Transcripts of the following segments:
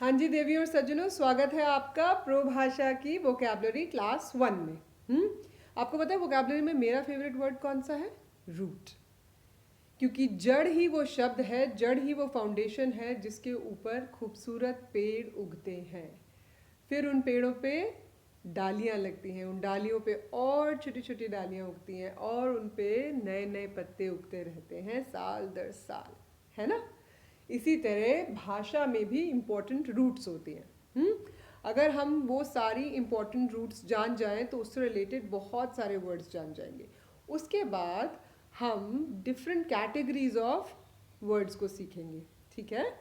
हाँ जी देवी और सज्जनों, स्वागत है आपका प्रोभाषा की वोकैबुलरी क्लास 1 में। आपको पता है वोकैबुलरी में मेरा फेवरेट वर्ड कौन सा है? रूट। क्योंकि जड़ ही वो शब्द है, जड़ ही वो फाउंडेशन है जिसके ऊपर खूबसूरत पेड़ उगते हैं। फिर उन पेड़ों पे डालियाँ लगती हैं, उन डालियों पे और छोटी छोटी डालियाँ उगती हैं और उन पे नए नए पत्ते उगते रहते हैं साल दर साल, है ना? इसी तरह भाषा में भी इम्पोर्टेंट रूट्स होती हैं। अगर हम वो सारी इम्पोर्टेंट रूट्स जान जाएं तो उससे रिलेटेड बहुत सारे वर्ड्स जान जाएंगे। उसके बाद हम डिफरेंट कैटेगरीज ऑफ वर्ड्स को सीखेंगे, ठीक है?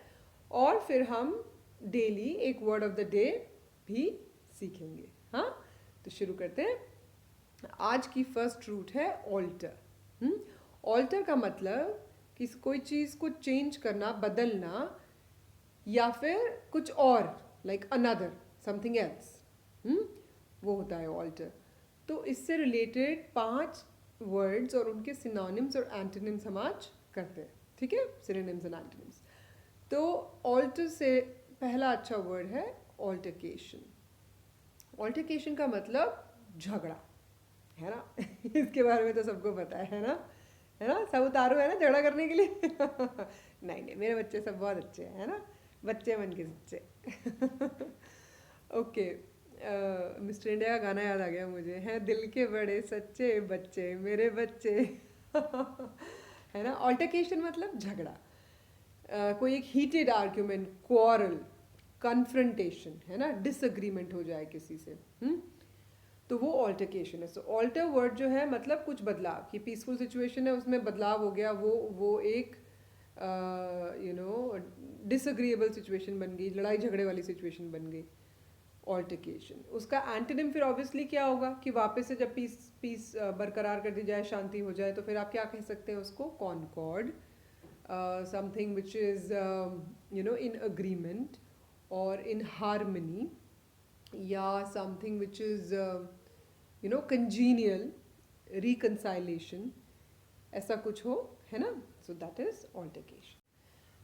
और फिर हम डेली एक वर्ड ऑफ द डे भी सीखेंगे। हाँ, तो शुरू करते हैं। आज की फर्स्ट रूट है ऑल्टर। ऑल्टर का मतलब कि कोई चीज़ को चेंज करना, बदलना, या फिर कुछ और, लाइक अनदर, समथिंग एल्स, वो होता है ऑल्टर। तो इससे रिलेटेड 5 वर्ड्स और उनके सिनोनिम्स और एंटोनिम्स हम आज करते हैं, ठीक है? Synonyms and antonyms. तो ऑल्टर से पहला अच्छा वर्ड है ऑल्टरकेशन। ऑल्टरकेशन का मतलब झगड़ा, है ना? इसके बारे में तो सबको पता है ना? है ना? सब उतारू है ना झगड़ा करने के लिए? नहीं नहीं, मेरे बच्चे सब बहुत अच्छे हैं, है ना? बच्चे मन के सच्चे। ओके, मिस्टर इंडिया का गाना याद आ गया मुझे, है दिल के बड़े सच्चे बच्चे मेरे बच्चे। है ना? ऑल्टरकेशन मतलब झगड़ा, कोई एक हीटेड आर्ग्यूमेंट, क्वारल, कन्फ्रंटेशन, है ना? डिसएग्रीमेंट हो जाए किसी से, तो वो ऑल्टरकेशन है। सो ऑल्टर वर्ड जो है मतलब कुछ बदलाव, कि पीसफुल सिचुएशन है उसमें बदलाव हो गया, वो एक डिसएग्रीएबल सिचुएशन बन गई, लड़ाई झगड़े वाली सिचुएशन बन गई, ऑल्टरकेशन। उसका एंटोनिम फिर ऑब्वियसली क्या होगा कि वापस से जब पीस पीस बरकरार कर दी जाए, शांति हो जाए, तो फिर आप क्या कह सकते हैं उसको? Concord, something which is in agreement और इन हारमनी, या something which is congenial, reconciliation, ऐसा कुछ हो, है ना? So that is altercation.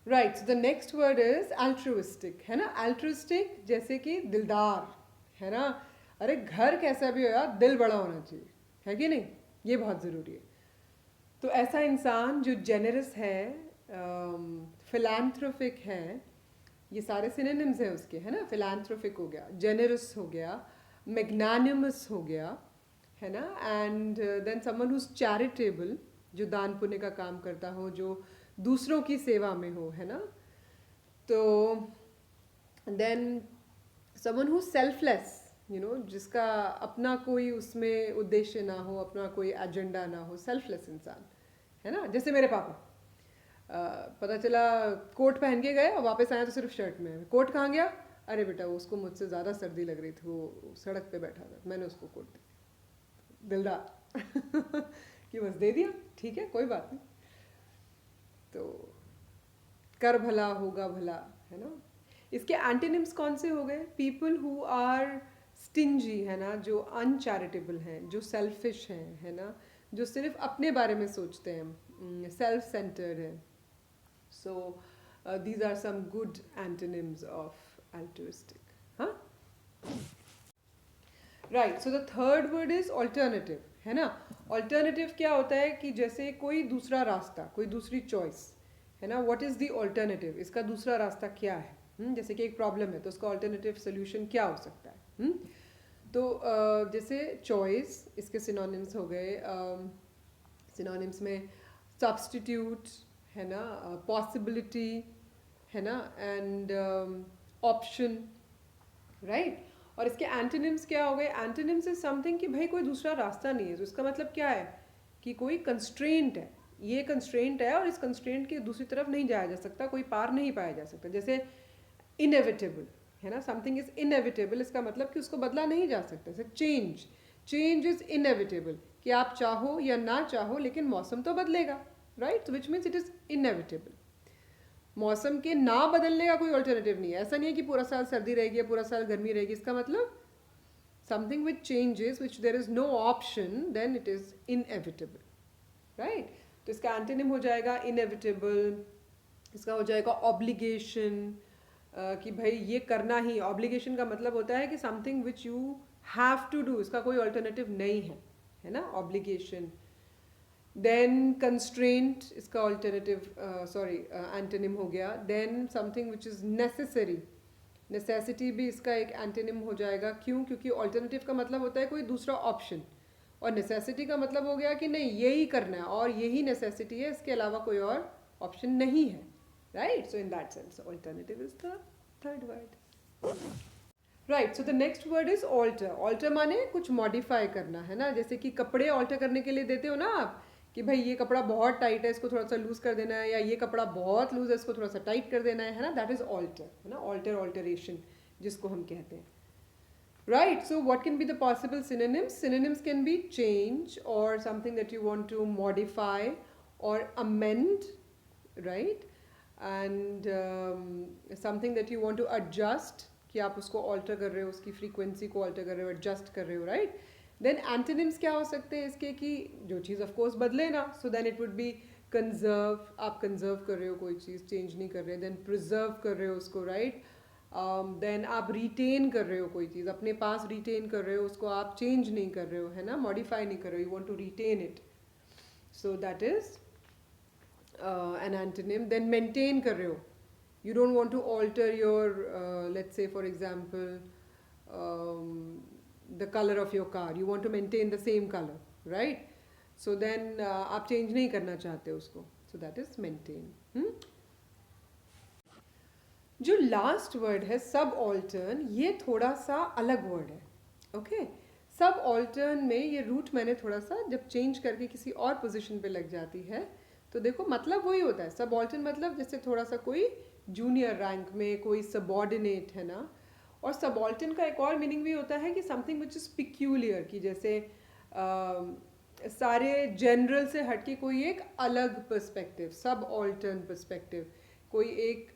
Right, so the next word is altruistic, है ना? altruistic जैसे कि दिलदार, है ना? अरे घर कैसा भी हो यार, दिल बड़ा होना चाहिए, है कि नहीं? ये बहुत ज़रूरी है। तो ऐसा इंसान जो जेनरस है, फिलैंथ्रोपिक है, ये सारे सिनोनिम्स हैं उसके, है ना? फिलैंथ्रोपिक हो गया, जेनरस हो गया, मैग्नानिमस हो गया, है ना? And then someone who's charitable, जो दान पुण्य का काम करता हो, जो दूसरों की सेवा में हो, है ना? तो देन समवन हुज सेल्फलेस, जिसका अपना कोई उसमें उद्देश्य ना हो, अपना कोई एजेंडा ना हो, सेल्फलेस इंसान, है ना? जैसे मेरे पापा, पता चला कोट पहन के गए और वापस आए तो सिर्फ शर्ट में। कोट कहाँ गया? अरे बेटा उसको मुझसे ज़्यादा सर्दी लग रही थी, वो सड़क पे बैठा था, मैंने उसको कोट दिया, दिलदार। कि बस दे दिया, ठीक है कोई बात नहीं। तो कर भला होगा भला, है ना? इसके एंटीनिम्स कौन से हो गए? पीपल हु आर स्टिंजी, है ना? जो अनचैरिटेबल हैं, जो सेल्फिश हैं, है ना? जो सिर्फ अपने बारे में सोचते हैं, सेल्फ सेंटर्ड है। So these are some good antonyms of altruistic. Huh? Right. So the third word is alternative, है ना? Alternative क्या होता है कि जैसे कोई दूसरा रास्ता, कोई दूसरी चॉइस, है ना? What is the alternative? इसका दूसरा रास्ता क्या है? जैसे कि एक प्रॉब्लम है तो उसका ऑल्टरनेटिव सोल्यूशन क्या हो सकता है? तो जैसे चॉइस, इसके सिनोनिम्स हो गए, सिनोनिम्स में सब्स्टिट्यूट, है ना? पॉसिबिलिटी, है ना? And option, right? और इसके एंटोनिम्स क्या हो गए? एंटोनिम्स इज समथिंग कि भाई कोई दूसरा रास्ता नहीं है, तो इसका मतलब क्या है कि कोई कंस्ट्रेंट है, ये कंस्ट्रेंट है और इस कंस्ट्रेंट की दूसरी तरफ नहीं जाया जा सकता, कोई पार नहीं पाया जा सकता। जैसे इनएविटेबल, है ना? समथिंग इज इनएविटेबल, इसका मतलब कि उसको बदला नहीं जा सकता। जैसे चेंज, चेंज इज इनएविटेबल, कि आप चाहो या ना चाहो लेकिन मौसम तो बदलेगा, right? Which means it is inevitable. मौसम के ना बदलने का कोई ऑल्टरनेटिव नहीं है। ऐसा नहीं है कि पूरा साल सर्दी रहेगी या पूरा साल गर्मी रहेगी। इसका मतलब something which changes, which there is no option, then it is inevitable, right? तो इसका एंटोनिम हो जाएगा इनएविटेबल, इसका हो जाएगा ऑब्लिगेशन, कि भाई ये करना ही, ऑब्लिगेशन का मतलब होता है कि something which you have to do, इसका कोई ऑल्टरनेटिव नहीं है ना, ऑब्लिगेशन. देन कंस्ट्रेंट, इसका ऑल्टरनेटिव सॉरी एंटोनिम हो गया. Then something which is necessary, necessity भी इसका एक एंटोनिम हो जाएगा. क्यों? क्योंकि ऑल्टरनेटिव का मतलब होता है कोई दूसरा ऑप्शन, और नेसेसिटी का मतलब हो गया कि नहीं यही करना है और यही नेसेसिटी है, इसके अलावा कोई और ऑप्शन नहीं है. Right? So in that sense alternative is the third word. Right, so the next word is alter. Alter माने कुछ मॉडिफाई करना, है ना. जैसे कि कपड़े ऑल्टर करने के लिए देते हो ना आप, कि भाई ये कपड़ा बहुत टाइट है, इसको थोड़ा सा लूज कर देना है, या ये कपड़ा बहुत लूज है, इसको थोड़ा सा टाइट कर देना है ना. दैट इज ऑल्टर, है ना. ऑल्टर, ऑल्टरेशन जिसको हम कहते हैं. Right, so what can be the possible synonyms? Synonyms can be change or something that you want to modify or amend, right? And something that you want to adjust, कि आप उसको alter कर रहे हो, उसकी frequency को alter कर रहे हो, adjust कर रहे हो, right? Then antonyms क्या हो सकते हैं इसके, कि जो चीज़ of course बदले ना. So then it would be conserve, आप conserve कर रहे हो कोई चीज़, change नहीं कर रहे. Then preserve कर रहे हो उसको, right? देन आप रिटेन कर रहे हो कोई चीज़, अपने पास रिटेन कर रहे हो उसको, आप चेंज नहीं कर रहे हो, है ना, मॉडिफाई नहीं कर रहे हो, you want to retain it. So that is an antonym. Then maintain कर रहे हो, you don't want to alter your, let's say for example the colour of your car, you want to maintain the same colour, right. So then आप change नहीं करना चाहते उसको, so that is maintain. जो last word है सब ऑल्टर्न, ये थोड़ा सा अलग वर्ड है. ओके, सब ऑल्टर्न में ये रूट मैंने थोड़ा सा जब चेंज करके किसी और पोजीशन पे लग जाती है, तो देखो मतलब वही होता है. सब ऑल्टर्न मतलब जैसे थोड़ा सा कोई जूनियर रैंक में, कोई सबऑर्डिनेट, है ना. और सब ऑल्टर्न का एक और मीनिंग भी होता है कि समथिंग विच इज़ पिक्यूलियर, कि जैसे सारे जनरल से हटके कोई एक अलग पर्सपेक्टिव, सब ऑल्टर्न पर्सपेक्टिव, कोई एक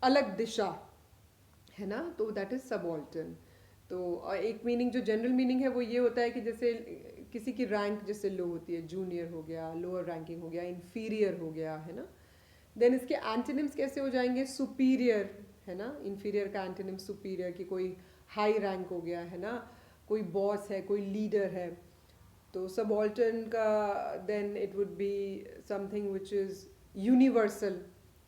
अलग दिशा, है ना. तो दैट इज सबऑल्टर्न. तो एक मीनिंग जो जनरल मीनिंग है वो ये होता है कि जैसे किसी की रैंक जैसे लो होती है, जूनियर हो गया, लोअर रैंकिंग हो गया, इंफीरियर हो गया, है ना. देन इसके एंटोनिम्स कैसे हो जाएंगे? सुपीरियर, है ना. इंफीरियर का एंटोनिम सुपीरियर, कि कोई हाई रैंक हो गया, है ना, कोई बॉस है, कोई लीडर है. तो सबऑल्टर्न का then it would be something which is universal,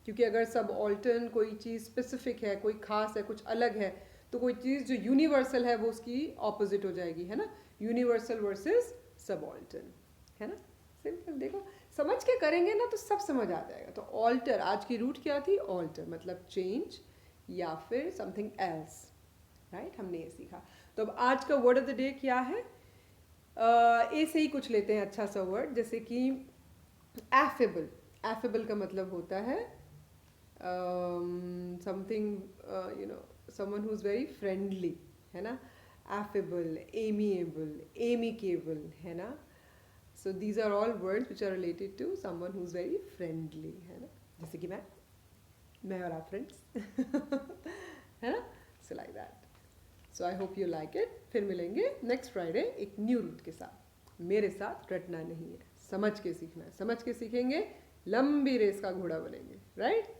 क्योंकि अगर सब ऑल्टर्न कोई चीज़ स्पेसिफिक है, कोई खास है, कुछ अलग है, तो कोई चीज़ जो यूनिवर्सल है वो उसकी ऑपोजिट हो जाएगी, है ना. यूनिवर्सल वर्सेस सब ऑल्टर्न, है ना. सिंपल, देखो समझ के करेंगे ना तो सब समझ आ जाएगा. तो ऑल्टर, आज की रूट क्या थी? ऑल्टर मतलब चेंज या फिर समथिंग एल्स, राइट. हमने ये सीखा. तो अब आज का वर्ड ऑफ द डे क्या है? ए से ही कुछ लेते हैं अच्छा सा वर्ड, जैसे कि एफेबल. एफेबल का मतलब होता है something someone who's very friendly, है ना. affable, amiable, amicable, है ना. so these are all words which are related to someone who's very friendly, है ना. जैसे कि मैं और आप फ्रेंड्स है ना. so like that. so I hope you like it. फिर मिलेंगे नेक्स्ट फ्राइडे एक न्यू रूट के साथ. मेरे साथ रटना नहीं है, समझ के सीखना है. समझ के सीखेंगे, लंबी रेस का घोड़ा बनेंगे, राइट.